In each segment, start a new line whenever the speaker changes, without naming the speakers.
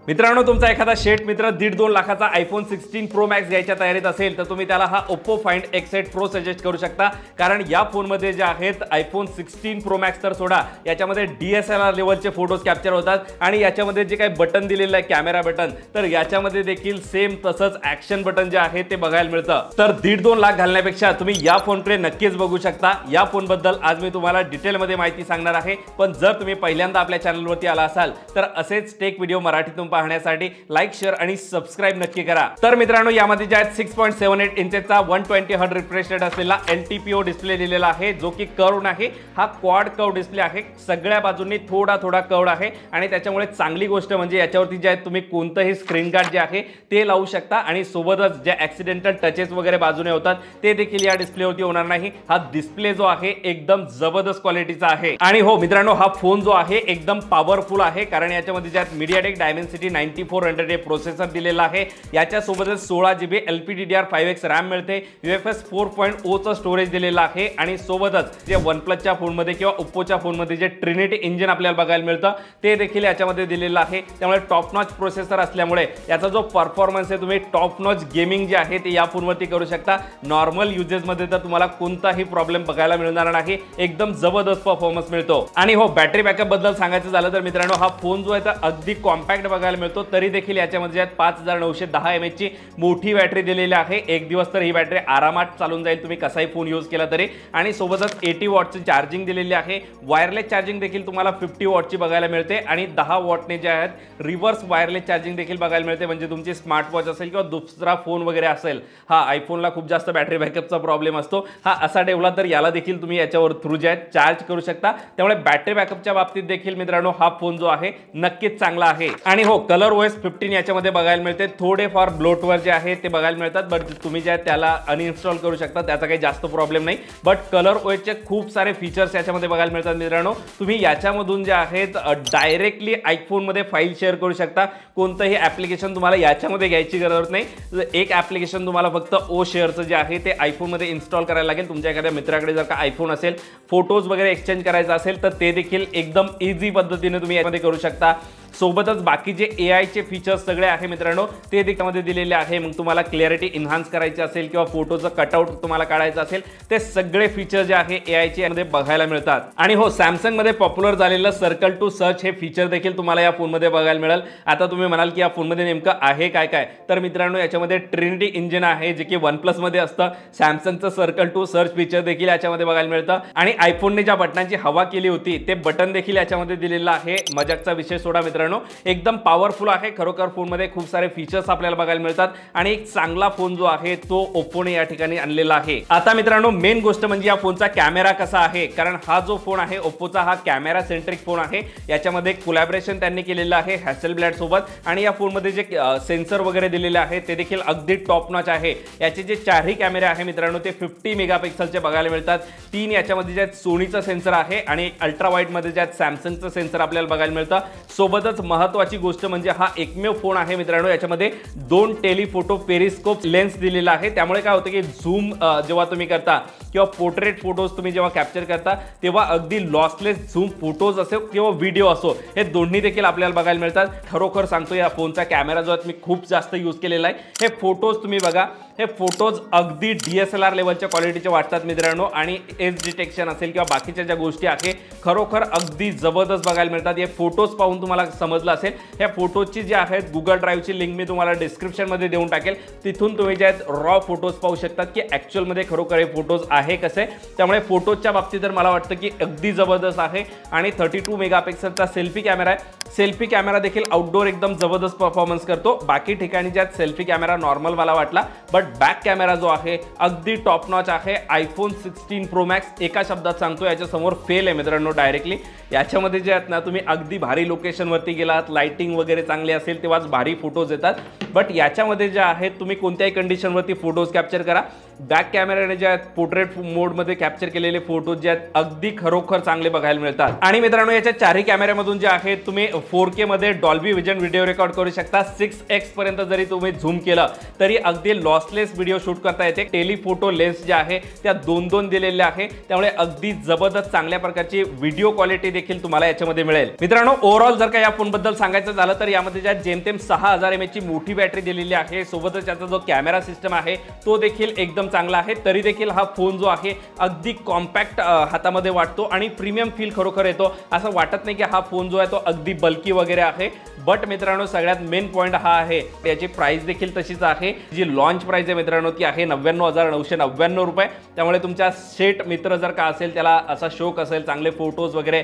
मित्रांनो, तुमचा एखादा शेट मित्र 1.5-2 लाखाचा आयफोन 16 प्रो मॅक्स घ्यायच्या तयारीत असेल तर तुम्ही त्याला हा Oppo Find X8 Pro suggest करू शकता। कारण या फोनमध्ये जे आहेत आयफोन 16 प्रो मॅक्स तर सोडा, याच्यामध्ये DSLR लेवलचे फोटोज कॅप्चर होतात आणि याच्यामध्ये जे काही बटन दिलेलं आहे कॅमेरा बटन, तर याच्यामध्ये देखील सेम तसंच ॲक्शन बटन जे आहे ते बघायला मिळतं। तर 1.5-2 लाख घालण्यापेक्षा तुम्ही या फोनकडे नक्कीच बघू शकता। या फोनबद्दल आज मी तुम्हाला डिटेलमध्ये माहिती सांगणार आहे, पण जर तुम्ही पहिल्यांदा आपल्या चॅनलवरती आला असाल तर असेच टेक व्हिडिओ मराठीतून पाहण्यासाठी लाईक, शेअर आणि सबस्क्राइब नक्की करा। तर मित्रांनो, यामध्ये जे 6.78 इंचचा 120 हर्ट्ज रिफ्रेश रेट असलेला LTPO डिस्प्ले दिलेला आहे, जो की कर्व्ड आहे। हा क्वाड कर्व डिस्प्ले आहे, सगळ्या बाजूंनी थोडा कर्व्ड आहे आणि त्याच्यामुळे चांगली गोष्ट म्हणजे याच्यावरती जे तुम्ही कोणतंही स्क्रीन गार्ड जे आहे ते लावू शकता आणि सोबतच जे ॲक्सिडेंटल टचेस वगैरे बाजूने होतात ते देखील या डिस्प्लेवरती होणार नाही। हा डिस्प्ले जो आहे एकदम जबरदस्त क्वालिटीचा आहे। आणि हो मित्रांनो, हा फोन जो आहे एकदम पॉवरफुल आहे, कारण याच्यामध्ये जे MediaTek Dimensity 9400 प्रोसेसर दिलेला आहे। याच्या सोबतच 16GB LPDDR5X रॅम मिळते, UFS 4.0 चं स्टोरेज दिलेलं आहे आणि सोबतच जे OnePlusच्या फोनमध्ये किंवा Oppoच्या फोनमध्ये जे ट्रिनिटी इंजिन आपल्याला बघायला मिळतं ते देखील याच्यामध्ये दिलेलं आहे। त्यामुळे टॉप नॉच प्रोसेसर असल्यामुळे याचा जो परफॉर्मन्स आहे, तुम्ही टॉप नॉच गेमिंग जे आहे ते या फोनवरती करू शकता। नॉर्मल युजेसमध्ये तर तुम्हाला कोणताही प्रॉब्लेम बघायला मिळणार नाही, एकदम जबरदस्त परफॉर्मन्स मिळतो। आणि हो, बॅटरी बॅकअप बद्दल सांगायचं झालं तर मित्रांनो, हा फोन जो आहे तर अगदी कॉम्पॅक्ट बघायला मिळतो, तरी देखील याच्यामध्ये 5910 mAh ची मोठी बॅटरी दिलेली आहे। एक दिवस तर ही बॅटरी आरामात चालून जाईल, तुम्ही कसाही फोन यूज केला तरी। आणि सोबतच 80 वॉटची चार्जिंग दिलेली आहे। वायरलेस चार्जिंग देखील तुम्हाला 50 वॉटची बघायला मिळते आणि 10 वॉटने जे आहेत रिव्हर्स वायरलेस चार्जिंग देखील बघायला मिळते। म्हणजे तुमची स्मार्ट वॉच असेल किंवा दुसरा फोन वगैरे असेल, हा आयफोनला खूप जास्त बॅटरी बॅकअपचा प्रॉब्लेम असतो, हा असा ठेवला तर याला देखील तुम्ही याच्यावर थ्रू जे आहे चार्ज करू शकता। त्यामुळे बॅटरी बॅकअपच्या बाबतीत देखील मित्रांनो हा फोन जो आहे नक्कीच चांगला आहे। आणि हो, ColorOS 15 याच्यामध्ये बघायला मिळते। थोडेफार ब्लोटवेअर जे आहे ते बघायला मिळतात, बट तुम्ही जे त्याला अनइन्स्टॉल करू शकता, त्याचा काही जास्त प्रॉब्लेम नाही। बट ColorOS चे खूप सारे फीचर्स याच्यामध्ये बघायला मिळतात मित्रांनो। तुम्ही याच्यामधून जे आहेत डायरेक्टली आयफोनमध्ये फाईल शेअर करू शकता। कोणतंही ॲप्लिकेशन तुम्हाला याच्यामध्ये घ्यायची गरज नाही। एक ॲप्लिकेशन तुम्हाला फक्त ओ शेअरचं जे आहे ते आयफोनमध्ये इन्स्टॉल करायला लागेल। तुमच्या एखाद्या मित्राकडे जर का आयफोन असेल, फोटोज वगैरे एक्सचेंज करायचा असेल तर ते देखील एकदम इझी पद्धतीने तुम्ही यामध्ये करू शकता। सोबतच बाकी जे AI चे फीचर्स सगळे आहे मित्रांनो ते त्यामध्ये दिलेले आहे। मग तुम्हाला क्लॅरिटी एन्हान्स करायची असेल किंवा फोटोचं कटआउट तुम्हाला काढायचं असेल, ते सगळे फीचर जे आहे AI चे यामध्ये बघायला मिळतात। आणि हो, सॅमसंग मध्ये पॉप्युलर झालेलं सर्कल टू सर्च हे फीचर देखील तुम्हाला या फोनमध्ये बघायला मिळेल। आता तुम्ही म्हणाल की या फोनमध्ये नेमकं आहे काय काय, तर मित्रांनो याच्यामध्ये ट्रिनिटी इंजिन आहे, जे की OnePlus मध्ये असतं। सॅमसंगचं सर्कल टू सर्च फीचर देखील याच्यामध्ये बघायला मिळतं आणि आयफोनने ज्या बटनांची हवा केली होती ते बटन देखील याच्यामध्ये दिलेलं आहे। मजाकचा विषय सोडा मित्रांनो, एकदम पॉवरफुल आहे खरोखर। फोनमध्ये खूप सारे फीचर्स आपल्याला बघायला मिळतात आणि एक चांगला फोन जो आहे तो ओप्पोने या ठिकाणी आणलेला आहे। आता मित्रांनो, मेन गोष्ट म्हणजे या फोनचा कॅमेरा कसा आहे, कारण हा जो फोन आहे ओप्पोचा हा कॅमेरा सेंट्रिक फोन आहे। याच्यामध्ये कोलॅबोरेशन त्यांनी केलेलं आहे हॅसेलब्लॅड सोबत आणि या फोनमध्ये जे सेन्सर वगैरे दिलेले आहे ते देखील अगदी टॉप नॉच आहे। याचे जे चारही कॅमेरे आहे मित्रांनो ते 50 मेगापिक्सलचे बघायला मिळतात। 3 याच्यामध्ये जे सोनीचा सेन्सर आहे आणि अल्ट्रा वाईड मध्ये जे सॅमसंगचं सेन्सर आपल्याला बघायला मिळतं। सोबतच महत्त्वाची गोष्ट म्हणजे हा एकमेव फोन आहे मित्रांनो याच्यामध्ये 2 टेलीफोटो पेरिस्कोप लेन्स दिलेला आहे। त्यामुळे काय होतं की झूम जेव्हा तुम्ही करता किंवा पोर्ट्रेट फोटोज तुम्ही जेव्हा कॅप्चर करता तेव्हा अगदी लॉसलेस झूम फोटोज असो किंवा व्हिडिओ असो, हे दोन्ही देखील आपल्याला बघायला मिळतात। खरोखर सांगतो, या फोनचा कॅमेरा जो आहे मी खूप जास्त यूज केलेला आहे। हे फोटोज तुम्ही बघा, हे फोटोज अगदी DSLR लेवलच्या क्वालिटीचे वाटतात मित्रांनो आणि एज डिटेक्शन असेल किंवा बाकीच्या ज्या गोष्टी आहे खरोखर अगदी जबरदस्त बघायला मिळतात। हे फोटोज पाहून तुम्हाला समजलं असेल, ह्या फोटोजची जी आहेत गुगल ड्राईव्हची लिंक मी तुम्हाला डिस्क्रिप्शनमध्ये देऊन टाकेल। तिथून तुम्ही जे आहेत रॉ फोटोज पाहू शकतात की ॲक्च्युअलमध्ये खरोखर हे फोटोज आहे कसे। त्यामुळे फोटोजच्या बाबतीत तर मला वाटतं की अगदी जबरदस्त आहे। आणि 32 मेगापिक्सलचा सेल्फी कॅमेरा आहे। सेल्फी कॅमेरा देखील आउटडोर एकदम जबरदस्त परफॉर्मन्स करतो। बाकी ठिकाणी ज्यात सेल्फी कॅमेरा नॉर्मल मला वाटला, बट बॅक कॅमेरा जो आहे अगदी टॉप नॉच आहे। आयफोन 16 प्रो मॅक्स एका शब्दात सांगतो याच्या समोर फेल आहे मित्रांनो डायरेक्टली। याच्यामध्ये जे आहेत ना, तुम्ही अगदी भारी लोकेशनवरती गेलात, लाइटिंग वगैरे चांगली असेल तेव्हाच भारी फोटोज येतात। बट याच्यामध्ये जे आहेत तुम्ही कोणत्याही कंडिशनवरती फोटोज कॅप्चर करा, बॅक कॅमेराने जे आहेत पोर्ट्रेट मोडमध्ये कॅप्चर केलेले फोटोज जे आहेत अगदी खरोखर चांगले बघायला मिळतात। आणि मित्रांनो, याच्या चारही कॅमेऱ्यामधून जे आहेत तुम्ही 4K मध्ये डॉल्बी विजन व्हिडिओ रेकॉर्ड करू शकता। 6x पर्यंत जरी तुम्ही झूम केलं तरी अगदी लॉसलेस व्हिडिओ शूट करता येते। टेलीफोटो लेन्स जे आहे त्या 2 दिलेल्या आहे, त्यामुळे अगदी जबरदस्त चांगल्या प्रकारची व्हिडिओ क्वालिटी देखील तुम्हाला याच्यामध्ये मिळेल। मित्रांनो, ओव्हरऑल जर का या फोन बद्दल सांगायचं झालं तर यामध्ये ज्या जेमतेम 6000 mAh ची मोठी बॅटरी दिलेली आहे, सोबतच याचा जो कॅमेरा सिस्टम आहे तो देखील एकदम चांगला आहे। तरी देखील हा फोन जो आहे अगदी कॉम्पॅक्ट हातामध्ये वाटतो आणि प्रीमियम फील खरोखर येतो। असं वाटत नाही की हा फोन जो आहे तो अगदी बल्की वगैरे आहे। बट मित्रांनो, सगळ्यात मेन पॉइंट हा आहे याची प्राइस देखील तशीच आहे। जी लॉन्च प्राइस आहे मित्रांनो ती आहे 99,999 रुपये। त्यामुळे तुमच्या शेट मित्र जर का असेल, त्याला असा शौक असेल चांगले फोटोज वगैरे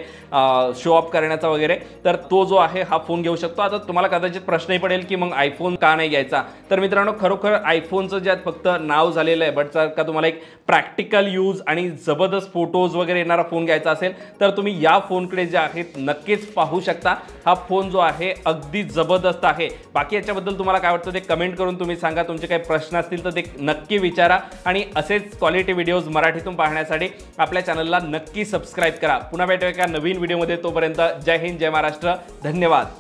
शो ऑफ करण्याचा वगैरे, तर तो जो आहे हा फोन घेऊ शकतो। आता तुम्हाला कदाचित प्रश्नही पडेल की मग आयफोन का नाही घ्यायचा, तर मित्रांनो खरोखर आयफोनचं ज्यात फक्त नाव झालेलं आहे, बट जर का तुम्हाला एक प्रॅक्टिकल यूज आणि जबरदस्त फोटोज वगैरे येणारा फोन घ्यायचा असेल तर तुम्ही या फोनकडे जे आहेत नक्कीच पाहू शकता। हा फोन जो आहे अगदी जबरदस्त आहे। बाकी याच्याबद्दल तुम्हाला काय वाटतं ते कमेंट करून तुम्ही सांगा। तुमचे काही प्रश्न असतील तर ते नक्की विचारा आणि असेच क्वालिटी व्हिडिओज मराठीतून पाहण्यासाठी आपल्या चॅनलला नक्की सबस्क्राइब करा। पुन्हा भेटूया एका नवीन व्हिडिओमध्ये, तोपर्यंत जय हिंद, जय महाराष्ट्र, धन्यवाद।